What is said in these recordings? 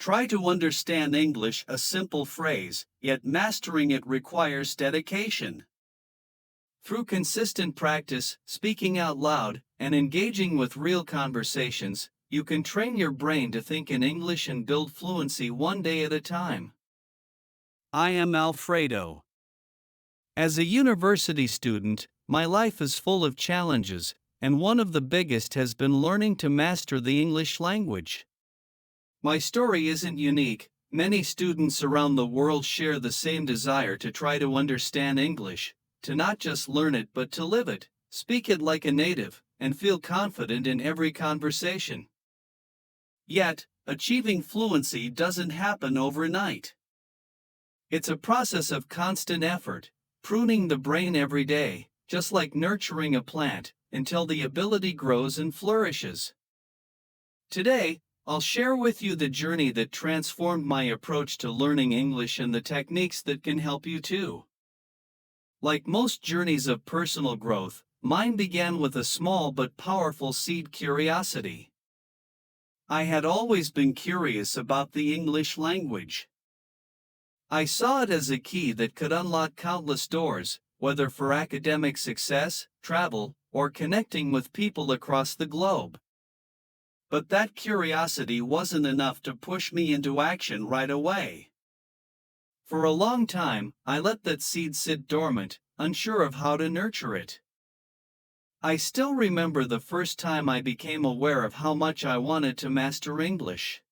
Try to understand English, a simple phrase, yet mastering it requires dedication. Through consistent practice, speaking out loud, and engaging with real conversations, you can train your brain to think in English and build fluency one day at a time. I am Alfredo. As a university student, my life is full of challenges, and one of the biggest has been learning to master the English language. My story isn't unique. Many students around the world share the same desire to try to understand English, to not just learn it but to live it, speak it like a native, and feel confident in every conversation. Yet, achieving fluency doesn't happen overnight. It's a process of constant effort, pruning the brain every day, just like nurturing a plant, until the ability grows and flourishes. Today, I'll share with you the journey that transformed my approach to learning English and the techniques that can help you too. Like most journeys of personal growth, mine began with a small but powerful seed: curiosity. I had always been curious about the English language. I saw it as a key that could unlock countless doors, whether for academic success, travel, or connecting with people across the globe. But that curiosity wasn't enough to push me into action right away. For a long time, I let that seed sit dormant, unsure of how to nurture it. I still remember the first time I became aware of how much I wanted to master English.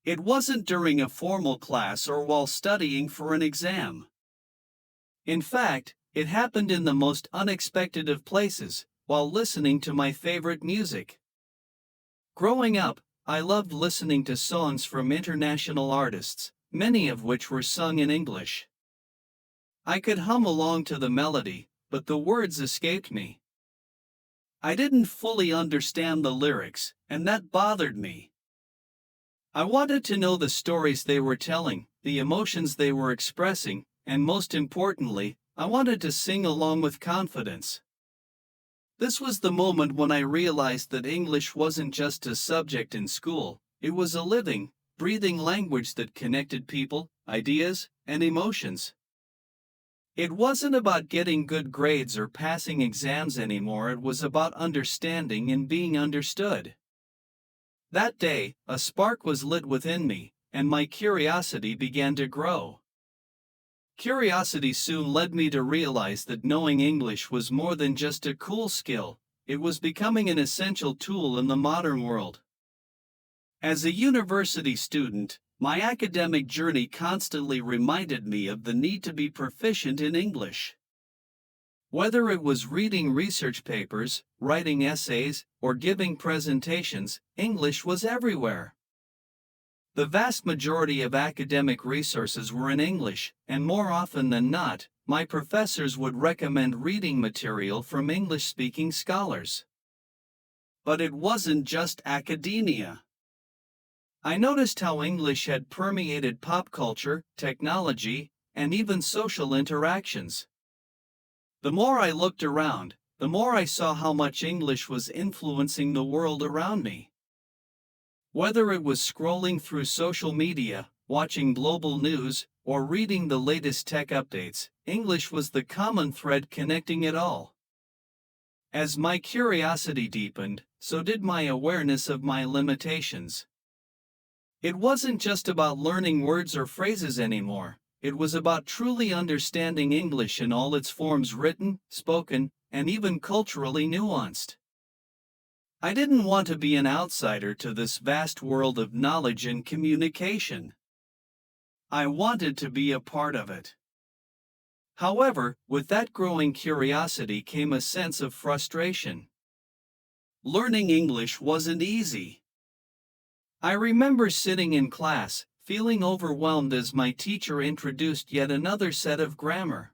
It wasn't during a formal class or while studying for an exam. In fact, it happened in the most unexpected of places, while listening to my favorite music. Growing up, I loved listening to songs from international artists, many of which were sung in English. I could hum along to the melody, but the words escaped me. I didn't fully understand the lyrics, and that bothered me. I wanted to know the stories they were telling, the emotions they were expressing, and most importantly, I wanted to sing along with confidence. This was the moment when I realized that English wasn't just a subject in school, it was a living, breathing language that connected people, ideas, and emotions. It wasn't about getting good grades or passing exams anymore, it was about understanding and being understood. That day, a spark was lit within me, and my curiosity began to grow. Curiosity soon led me to realize that knowing English was more than just a cool skill, it was becoming an essential tool in the modern world. As a university student, my academic journey constantly reminded me of the need to be proficient in English. Whether it was reading research papers, writing essays, or giving presentations, English was everywhere. The vast majority of academic resources were in English, and more often than not, my professors would recommend reading material from English-speaking scholars. But it wasn't just academia. I noticed how English had permeated pop culture, technology, and even social interactions. The more I looked around, the more I saw how much English was influencing the world around me. Whether it was scrolling through social media, watching global news, or reading the latest tech updates, English was the common thread connecting it all. As my curiosity deepened, so did my awareness of my limitations. It wasn't just about learning words or phrases anymore. It was about truly understanding English in all its forms: written, spoken, and even culturally nuanced. I didn't want to be an outsider to this vast world of knowledge and communication. I wanted to be a part of it. However, with that growing curiosity came a sense of frustration. Learning English wasn't easy. I remember sitting in class, feeling overwhelmed as my teacher introduced yet another set of grammar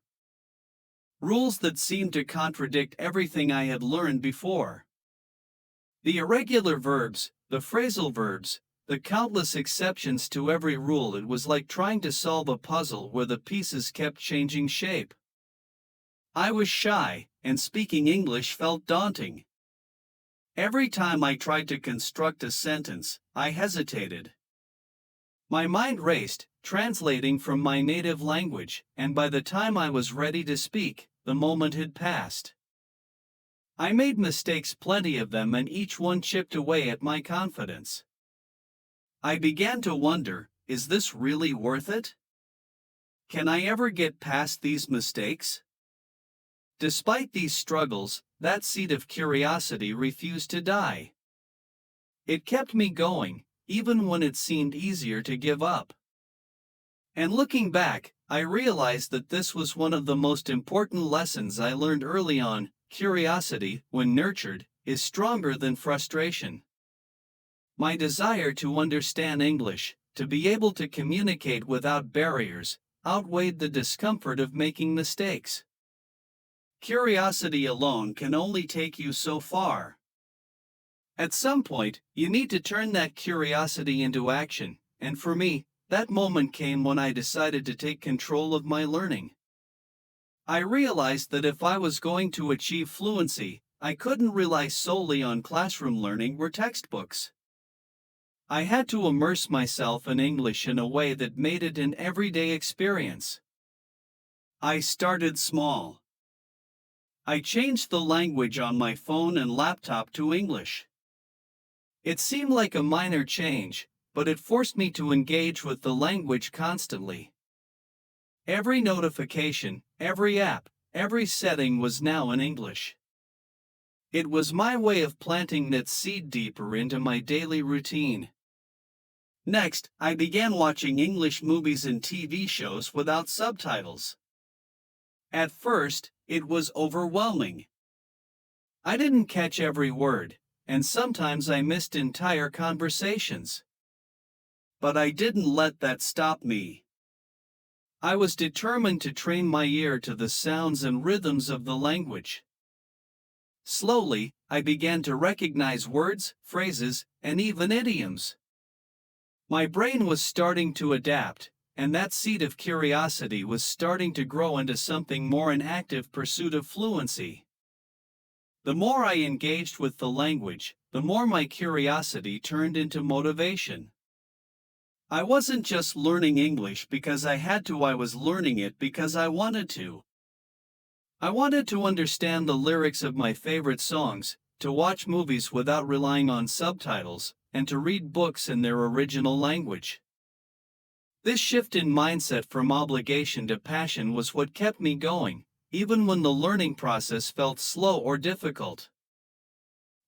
rules that seemed to contradict everything I had learned before. The irregular verbs, the phrasal verbs, the countless exceptions to every rule. It was like trying to solve a puzzle where the pieces kept changing shape. I was shy, and speaking English felt daunting. Every time I tried to construct a sentence, I hesitated. My mind raced, translating from my native language, and by the time I was ready to speak, the moment had passed. I made mistakes, plenty of them, and each one chipped away at my confidence. I began to wonder, is this really worth it? Can I ever get past these mistakes? Despite these struggles, that seed of curiosity refused to die. It kept me going, even when it seemed easier to give up. And looking back, I realized that this was one of the most important lessons I learned early on. Curiosity, when nurtured, is stronger than frustration. My desire to understand English, to be able to communicate without barriers, outweighed the discomfort of making mistakes. Curiosity alone can only take you so far. At some point, you need to turn that curiosity into action, and for me, that moment came when I decided to take control of my learning. I realized that if I was going to achieve fluency, I couldn't rely solely on classroom learning or textbooks. I had to immerse myself in English in a way that made it an everyday experience. I started small. I changed the language on my phone and laptop to English. It seemed like a minor change, but it forced me to engage with the language constantly. Every notification, every app, every setting was now in English. It was my way of planting that seed deeper into my daily routine. Next, I began watching English movies and TV shows without subtitles. At first, it was overwhelming. I didn't catch every word, and sometimes I missed entire conversations. But I didn't let that stop me. I was determined to train my ear to the sounds and rhythms of the language. Slowly, I began to recognize words, phrases, and even idioms. My brain was starting to adapt, and that seed of curiosity was starting to grow into something more, an active pursuit of fluency. The more I engaged with the language, the more my curiosity turned into motivation. I wasn't just learning English because I had to, I was learning it because I wanted to. I wanted to understand the lyrics of my favorite songs, to watch movies without relying on subtitles, and to read books in their original language. This shift in mindset from obligation to passion was what kept me going, even when the learning process felt slow or difficult.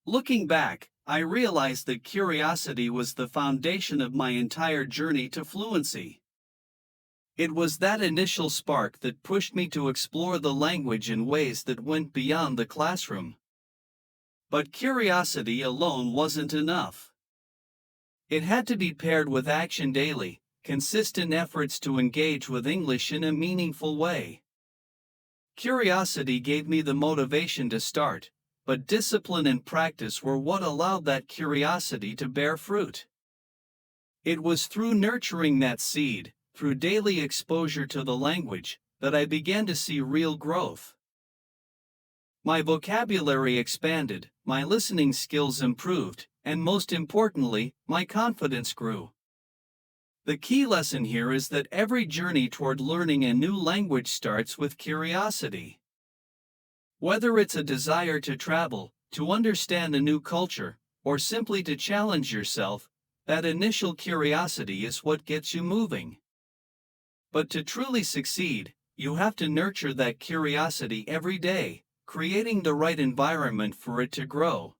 Looking back, I realized that curiosity was the foundation of my entire journey to fluency. It was that initial spark that pushed me to explore the language in ways that went beyond the classroom. But curiosity alone wasn't enough. It had to be paired with action, daily, consistent efforts to engage with English in a meaningful way. Curiosity gave me the motivation to start, but discipline and practice were what allowed that curiosity to bear fruit. It was through nurturing that seed, through daily exposure to the language, that I began to see real growth. My vocabulary expanded, my listening skills improved, and most importantly, my confidence grew. The key lesson here is that every journey toward learning a new language starts with curiosity. Whether it's a desire to travel, to understand a new culture, or simply to challenge yourself, that initial curiosity is what gets you moving. But to truly succeed, you have to nurture that curiosity every day, creating the right environment for it to grow.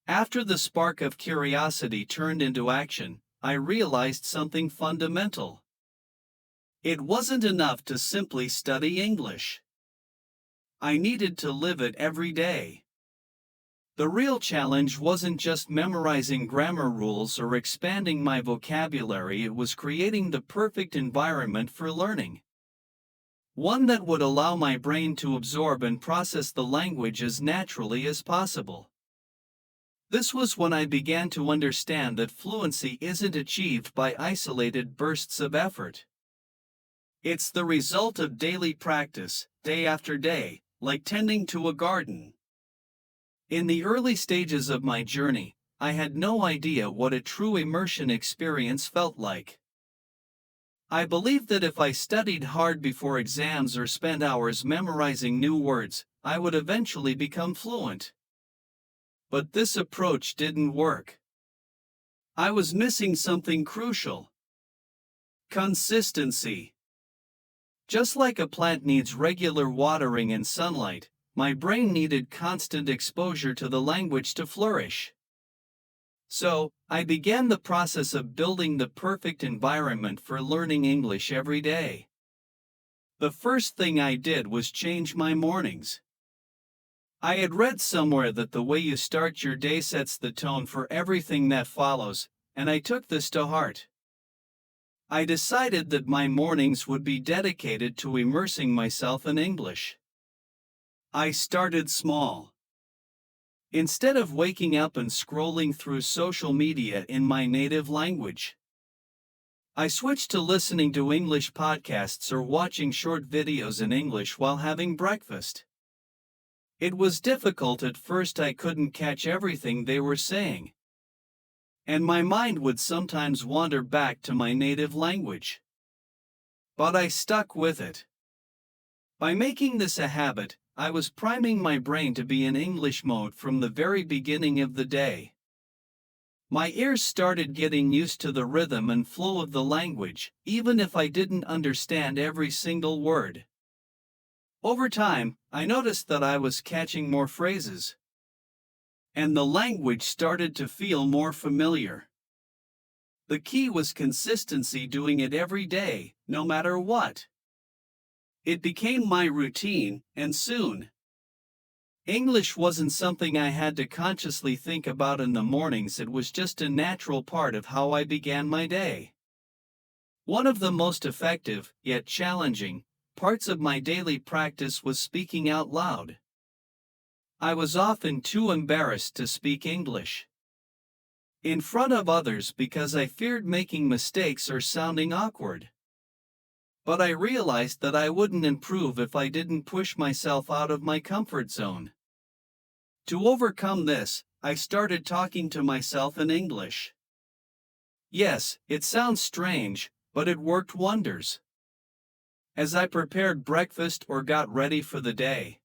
After the spark of curiosity turned into action, I realized something fundamental. It wasn't enough to simply study English. I needed to live it every day. The real challenge wasn't just memorizing grammar rules or expanding my vocabulary, it was creating the perfect environment for learning. One that would allow my brain to absorb and process the language as naturally as possible. This was when I began to understand that fluency isn't achieved by isolated bursts of effort. It's the result of daily practice, day after day, like tending to a garden. In the early stages of my journey, I had no idea what a true immersion experience felt like. I believed that if I studied hard before exams or spent hours memorizing new words, I would eventually become fluent. But this approach didn't work. I was missing something crucial: consistency. Just like a plant needs regular watering and sunlight, my brain needed constant exposure to the language to flourish. So, I began the process of building the perfect environment for learning English every day. The first thing I did was change my mornings. I had read somewhere that the way you start your day sets the tone for everything that follows, and I took this to heart. I decided that my mornings would be dedicated to immersing myself in English. I started small. Instead of waking up and scrolling through social media in my native language, I switched to listening to English podcasts or watching short videos in English while having breakfast. It was difficult at first. I couldn't catch everything they were saying, and my mind would sometimes wander back to my native language. But I stuck with it. By making this a habit, I was priming my brain to be in English mode from the very beginning of the day. My ears started getting used to the rhythm and flow of the language, even if I didn't understand every single word. Over time, I noticed that I was catching more phrases, and the language started to feel more familiar. The key was consistency, doing it every day, no matter what. It became my routine, and soon, English wasn't something I had to consciously think about in the mornings. It was just a natural part of how I began my day. One of the most effective, yet challenging, parts of my daily practice was speaking out loud. I was often too embarrassed to speak English in front of others because I feared making mistakes or sounding awkward. But I realized that I wouldn't improve if I didn't push myself out of my comfort zone. To overcome this, I started talking to myself in English. Yes, it sounds strange, but it worked wonders. As I prepared breakfast or got ready for the day,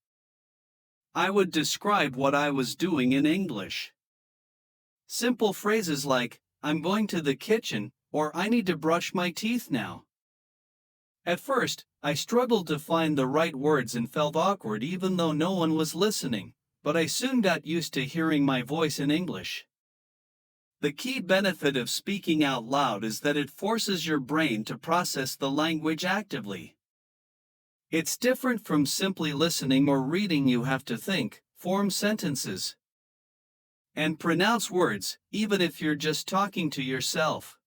I would describe what I was doing in English. Simple phrases like, "I'm going to the kitchen," or "I need to brush my teeth now." At first, I struggled to find the right words and felt awkward even though no one was listening, but I soon got used to hearing my voice in English. The key benefit of speaking out loud is that it forces your brain to process the language actively. It's different from simply listening or reading. You have to think, form sentences, and pronounce words, even if you're just talking to yourself.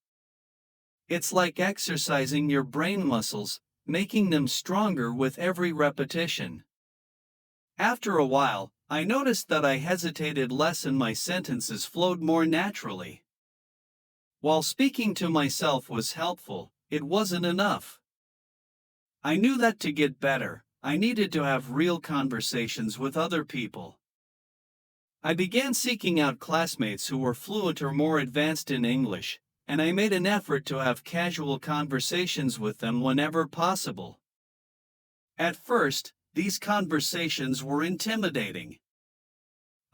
It's like exercising your brain muscles, making them stronger with every repetition. After a while, I noticed that I hesitated less and my sentences flowed more naturally. While speaking to myself was helpful, it wasn't enough. I knew that to get better, I needed to have real conversations with other people. I began seeking out classmates who were fluent or more advanced in English, and I made an effort to have casual conversations with them whenever possible. At first, these conversations were intimidating.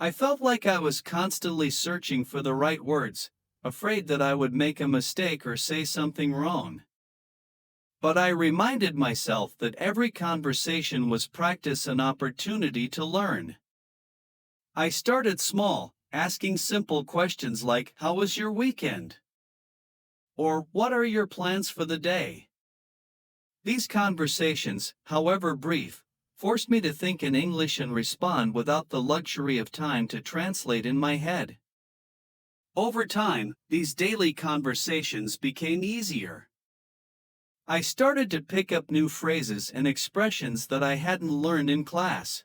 I felt like I was constantly searching for the right words, afraid that I would make a mistake or say something wrong. But I reminded myself that every conversation was practice, an opportunity to learn. I started small, asking simple questions like, "How was your weekend?" or "What are your plans for the day?" These conversations, however brief, forced me to think in English and respond without the luxury of time to translate in my head. Over time, these daily conversations became easier. I started to pick up new phrases and expressions that I hadn't learned in class.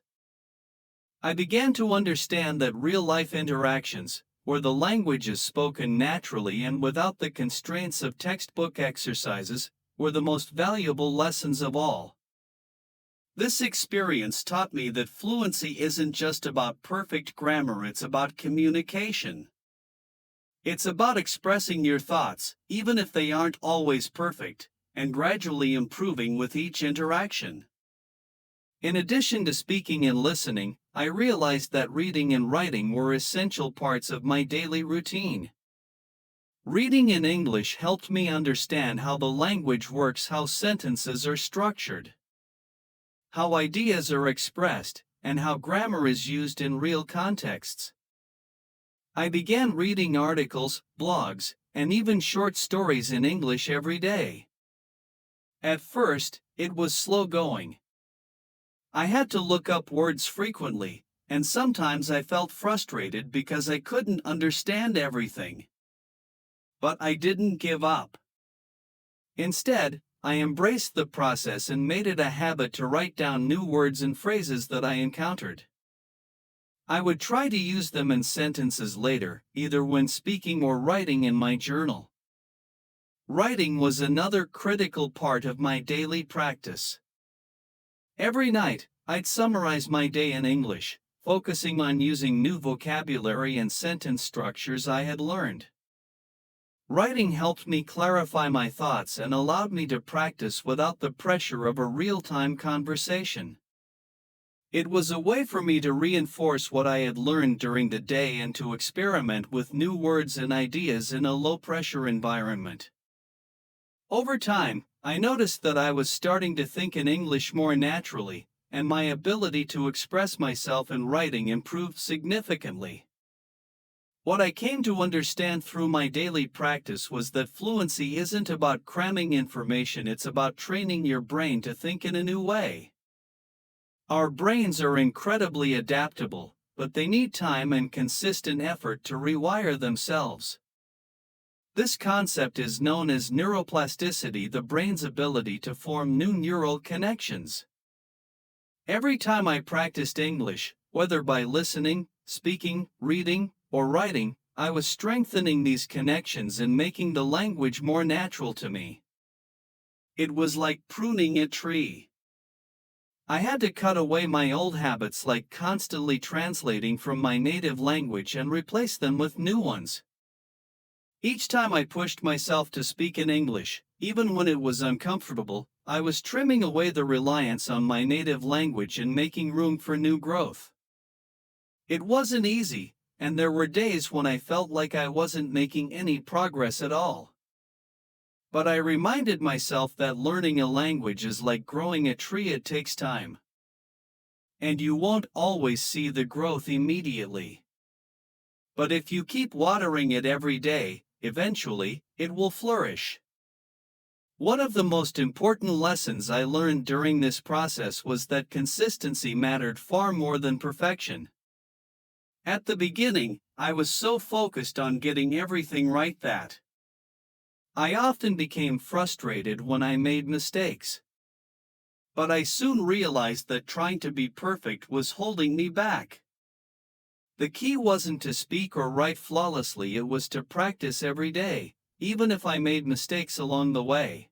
I began to understand that real-life interactions, where the language is spoken naturally and without the constraints of textbook exercises, were the most valuable lessons of all. This experience taught me that fluency isn't just about perfect grammar, it's about communication. It's about expressing your thoughts, even if they aren't always perfect, and gradually improving with each interaction. In addition to speaking and listening, I realized that reading and writing were essential parts of my daily routine. Reading in English helped me understand how the language works, how sentences are structured, how ideas are expressed, and how grammar is used in real contexts. I began reading articles, blogs, and even short stories in English every day. At first, it was slow going. I had to look up words frequently, and sometimes I felt frustrated because I couldn't understand everything. But I didn't give up. Instead, I embraced the process and made it a habit to write down new words and phrases that I encountered. I would try to use them in sentences later, either when speaking or writing in my journal. Writing was another critical part of my daily practice. Every night, I'd summarize my day in English, focusing on using new vocabulary and sentence structures I had learned. Writing helped me clarify my thoughts and allowed me to practice without the pressure of a real-time conversation. It was a way for me to reinforce what I had learned during the day and to experiment with new words and ideas in a low-pressure environment. Over time, I noticed that I was starting to think in English more naturally, and my ability to express myself in writing improved significantly. What I came to understand through my daily practice was that fluency isn't about cramming information, it's about training your brain to think in a new way. Our brains are incredibly adaptable, but they need time and consistent effort to rewire themselves. This concept is known as neuroplasticity, the brain's ability to form new neural connections. Every time I practiced English, whether by listening, speaking, reading, or writing, I was strengthening these connections and making the language more natural to me. It was like pruning a tree. I had to cut away my old habits, like constantly translating from my native language, and replace them with new ones. Each time I pushed myself to speak in English, even when it was uncomfortable, I was trimming away the reliance on my native language and making room for new growth. It wasn't easy, and there were days when I felt like I wasn't making any progress at all. But I reminded myself that learning a language is like growing a tree, it takes time. And you won't always see the growth immediately. But if you keep watering it every day, eventually, it will flourish. One of the most important lessons I learned during this process was that consistency mattered far more than perfection. At the beginning, I was so focused on getting everything right that I often became frustrated when I made mistakes. But I soon realized that trying to be perfect was holding me back. The key wasn't to speak or write flawlessly, it was to practice every day, even if I made mistakes along the way.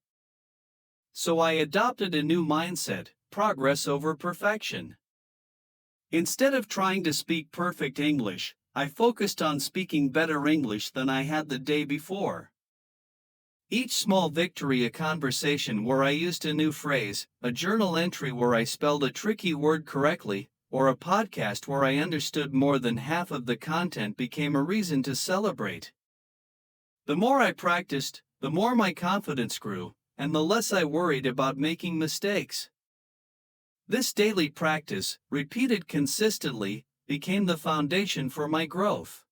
So I adopted a new mindset: progress over perfection. Instead of trying to speak perfect English, I focused on speaking better English than I had the day before. Each small victory, a conversation where I used a new phrase, a journal entry where I spelled a tricky word correctly, or a podcast where I understood more than half of the content, became a reason to celebrate. The more I practiced, the more my confidence grew, and the less I worried about making mistakes. This daily practice, repeated consistently, became the foundation for my growth.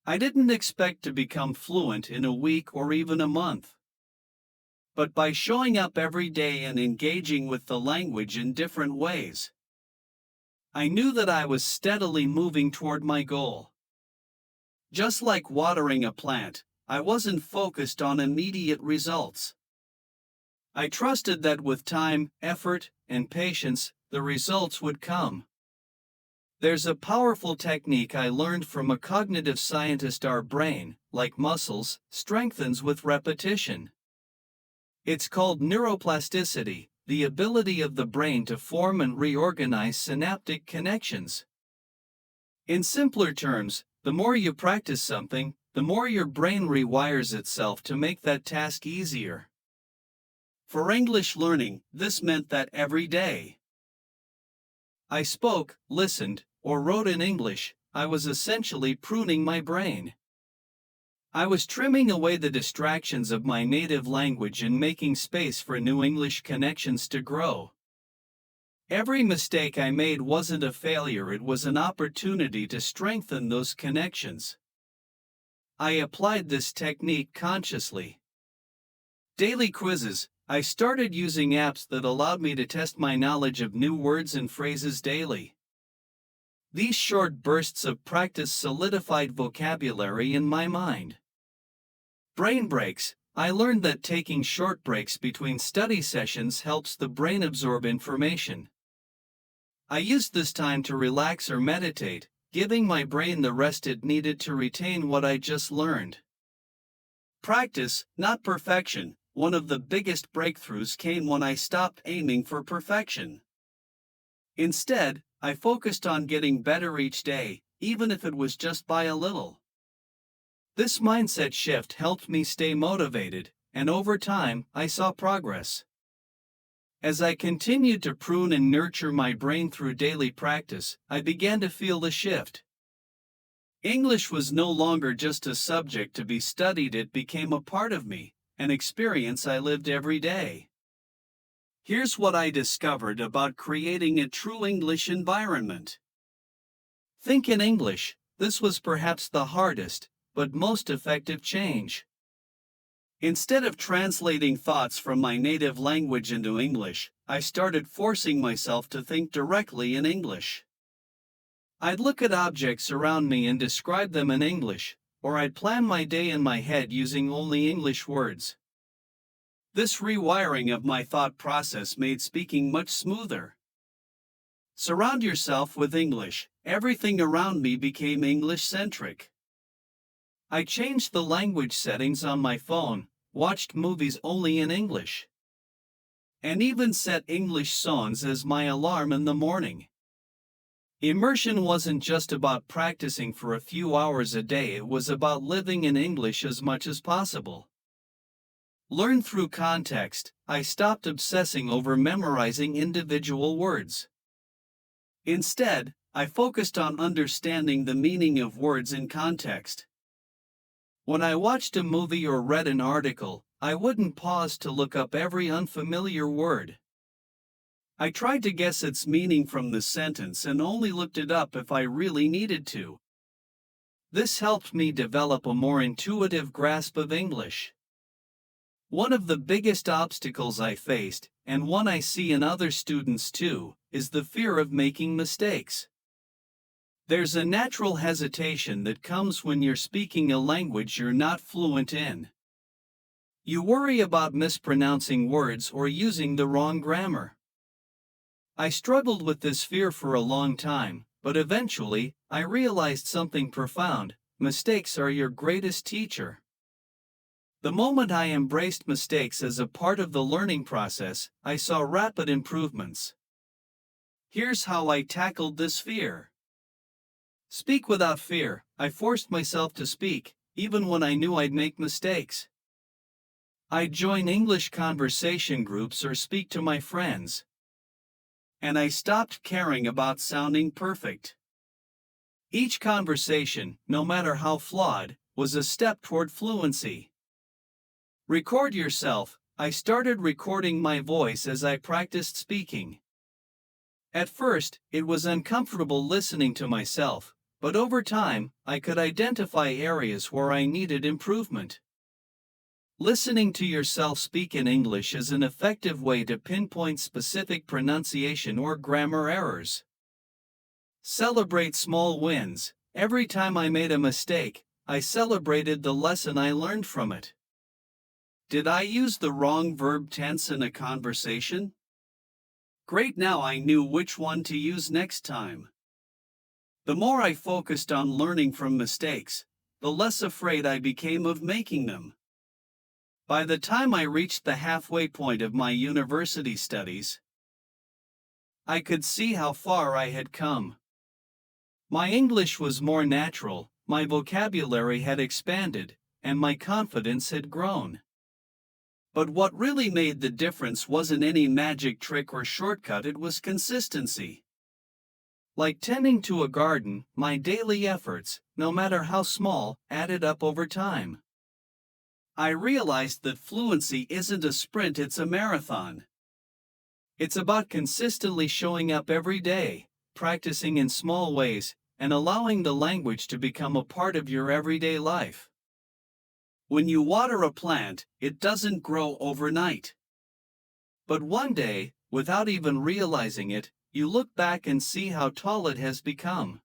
I didn't expect to become fluent in a week or even a month. But by showing up every day and engaging with the language in different ways, I knew that I was steadily moving toward my goal. Just like watering a plant, I wasn't focused on immediate results. I trusted that with time, effort, and patience, the results would come. There's a powerful technique I learned from a cognitive scientist: our brain, like muscles, strengthens with repetition. It's called neuroplasticity, the ability of the brain to form and reorganize synaptic connections. In simpler terms, the more you practice something, the more your brain rewires itself to make that task easier. For English learning, this meant that every day I spoke, listened, or wrote in English, I was essentially pruning my brain. I was trimming away the distractions of my native language and making space for new English connections to grow. Every mistake I made wasn't a failure, it was an opportunity to strengthen those connections. I applied this technique consciously. Daily quizzes. I started using apps that allowed me to test my knowledge of new words and phrases daily. These short bursts of practice solidified vocabulary in my mind. Brain breaks. I learned that taking short breaks between study sessions helps the brain absorb information. I used this time to relax or meditate, giving my brain the rest it needed to retain what I just learned. Practice, not perfection. One of the biggest breakthroughs came when I stopped aiming for perfection. Instead, I focused on getting better each day, even if it was just by a little. This mindset shift helped me stay motivated, and over time, I saw progress. As I continued to prune and nurture my brain through daily practice, I began to feel the shift. English was no longer just a subject to be studied, it became a part of me, an experience I lived every day. Here's what I discovered about creating a true English environment. Think in English. This was perhaps the hardest, but most effective change. Instead of translating thoughts from my native language into English, I started forcing myself to think directly in English. I'd look at objects around me and describe them in English, or I'd plan my day in my head using only English words. This rewiring of my thought process made speaking much smoother. Surround yourself with English. Everything around me became English-centric. I changed the language settings on my phone, watched movies only in English, and even set English songs as my alarm in the morning. Immersion wasn't just about practicing for a few hours a day, it was about living in English as much as possible. Learn through context. I stopped obsessing over memorizing individual words. Instead, I focused on understanding the meaning of words in context. When I watched a movie or read an article, I wouldn't pause to look up every unfamiliar word. I tried to guess its meaning from the sentence and only looked it up if I really needed to. This helped me develop a more intuitive grasp of English. One of the biggest obstacles I faced, and one I see in other students too, is the fear of making mistakes. There's a natural hesitation that comes when you're speaking a language you're not fluent in. You worry about mispronouncing words or using the wrong grammar. I struggled with this fear for a long time, but eventually, I realized something profound: mistakes are your greatest teacher. The moment I embraced mistakes as a part of the learning process, I saw rapid improvements. Here's how I tackled this fear. Speak without fear. I forced myself to speak, even when I knew I'd make mistakes. I'd join English conversation groups or speak to my friends. And I stopped caring about sounding perfect. Each conversation, no matter how flawed, was a step toward fluency. Record yourself. I started recording my voice as I practiced speaking. At first, it was uncomfortable listening to myself, but over time, I could identify areas where I needed improvement. Listening to yourself speak in English is an effective way to pinpoint specific pronunciation or grammar errors. Celebrate small wins. Every time I made a mistake, I celebrated the lesson I learned from it. Did I use the wrong verb tense in a conversation? Great, now I knew which one to use next time. The more I focused on learning from mistakes, the less afraid I became of making them. By the time I reached the halfway point of my university studies, I could see how far I had come. My English was more natural, my vocabulary had expanded, and my confidence had grown. But what really made the difference wasn't any magic trick or shortcut, it was consistency. Like tending to a garden, my daily efforts, no matter how small, added up over time. I realized that fluency isn't a sprint, it's a marathon. It's about consistently showing up every day, practicing in small ways, and allowing the language to become a part of your everyday life. When you water a plant, it doesn't grow overnight. But one day, without even realizing it, you look back and see how tall it has become.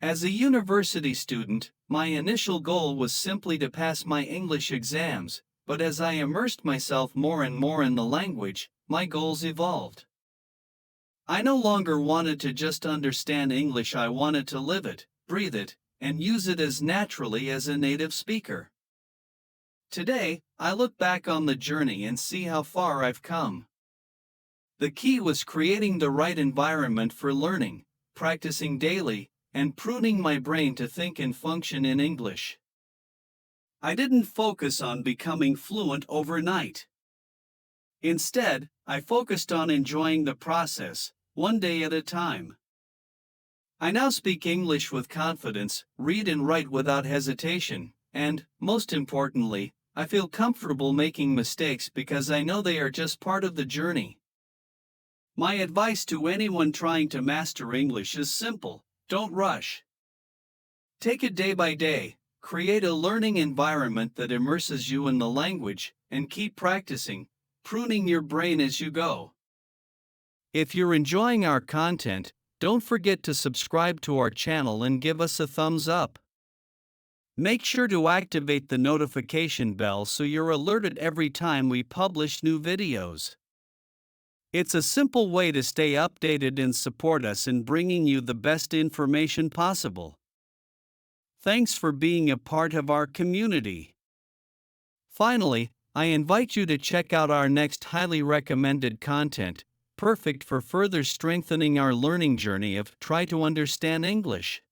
As a university student, my initial goal was simply to pass my English exams, but as I immersed myself more and more in the language, my goals evolved. I no longer wanted to just understand English, I wanted to live it, breathe it, and use it as naturally as a native speaker. Today, I look back on the journey and see how far I've come. The key was creating the right environment for learning, practicing daily, and pruning my brain to think and function in English. I didn't focus on becoming fluent overnight. Instead, I focused on enjoying the process, one day at a time. I now speak English with confidence, read and write without hesitation, and, most importantly, I feel comfortable making mistakes because I know they are just part of the journey. My advice to anyone trying to master English is simple: don't rush. Take it day by day, create a learning environment that immerses you in the language, and keep practicing, pruning your brain as you go. If you're enjoying our content, don't forget to subscribe to our channel and give us a thumbs up. Make sure to activate the notification bell so you're alerted every time we publish new videos. It's a simple way to stay updated and support us in bringing you the best information possible. Thanks for being a part of our community. Finally, I invite you to check out our next highly recommended content, perfect for further strengthening our learning journey of Try to Understand English.